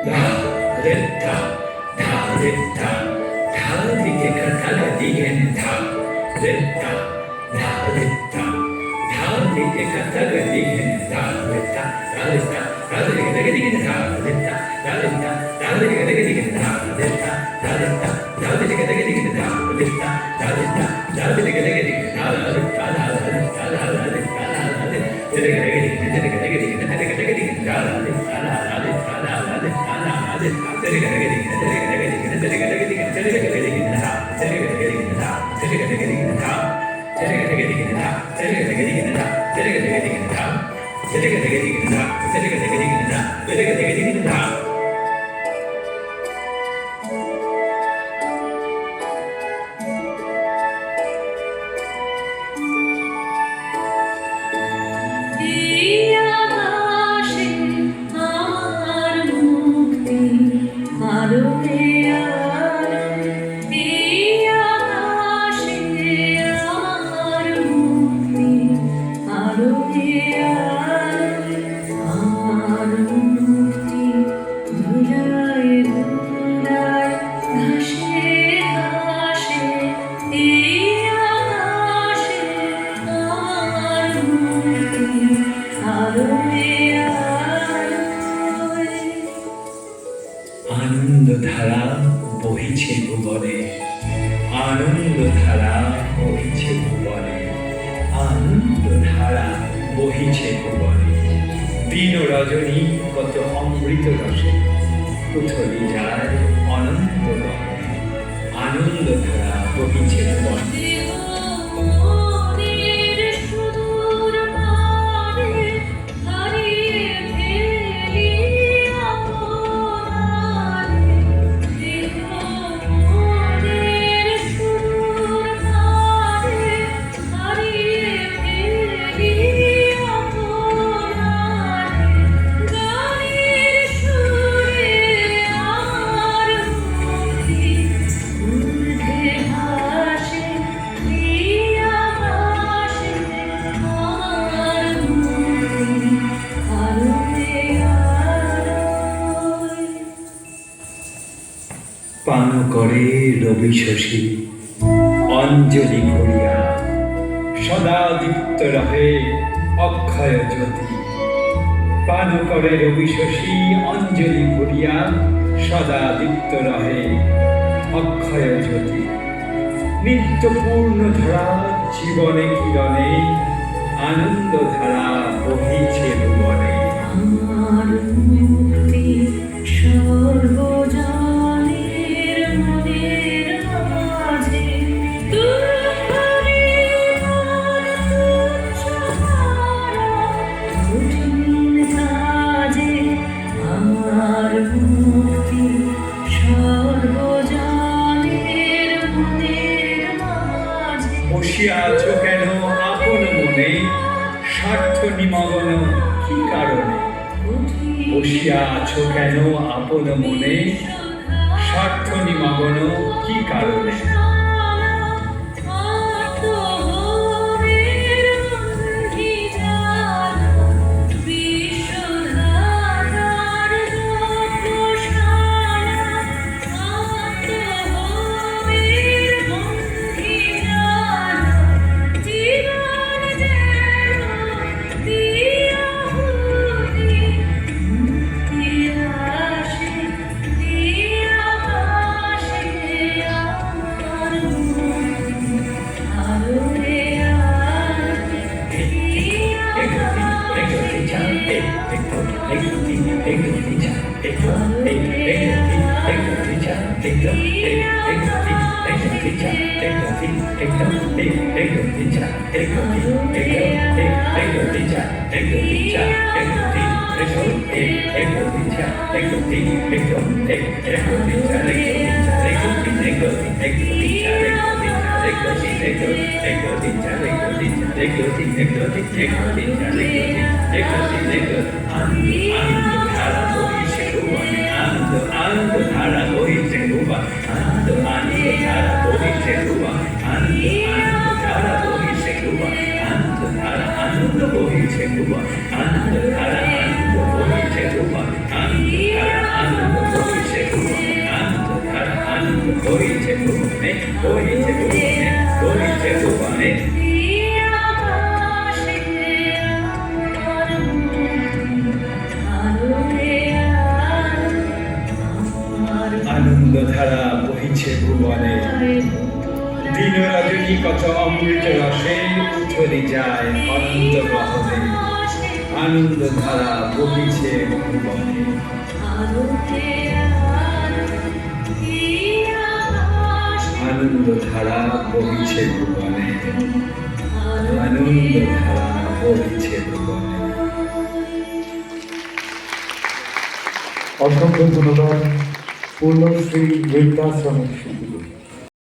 धा रे धा धा रे धा धा दिखे कथा दिखे धा रे धा धा रे धा धा दिखे कथा दिखे धा रे धा धा रे धा धा दिखे दिखे धा रे धा धा रे धा धा दिखे दिखे धा रे धा धा रे धा धा दिखे दिखे धा रे धा धा रे धा धा दिखे दिखे धा रे धा धा रे धा धा रे धा धा रे दिखे दिखे धा रे আনন্দধারা বহিছে ভুবনে, আনন্দধারা বহিছে ভুবনে, আনন্দধারা বহিছে ভুবনে। দিন রজনী কত অমৃত রসে উথলি যায় অনন্ত গগনে, আনন্দধারা বহিছে ভুবনে। পান করে রবি শশী অঞ্জলি ভরিয়া, সদা দীপ্ত রহে অক্ষয় জ্যোতি। পান করে রবি শশী অঞ্জলি ভরিয়া, সদা দীপ্ত রহে অক্ষয় জ্যোতি। নিত্য পূর্ণ ধারা জীবনে কিরণে, আনন্দ ধারা বহিছে ভুবনে। আমার মুক্তি সর্বজনের মনের মাঝে, কঠিন কাজে আমার মুক্তি সর্বজনের মনের মাঝে। বসিয়া আছো কেন আপন মনে, স্বার্থ নিমগ্ন কি কারণে? বসিয়া আছো কেন আপন মনে, স্বার্থ নিমগ্ন কি কারণে? আনন্দ বহিছে ভুবনে দিন রজনী কত অমৃত রসে উথলি যায় অনন্ত গহনে আনন্দ ধারা বহিছে ভুবনে আনন্দ ধারা বহিছে ভুবনে আনন্দ ধারা বহিছে ভুবনে। অসংখ্য ধন্যবাদ পূর্ণশ্রী বৃদ্ধাশ্রমের শিল্পী।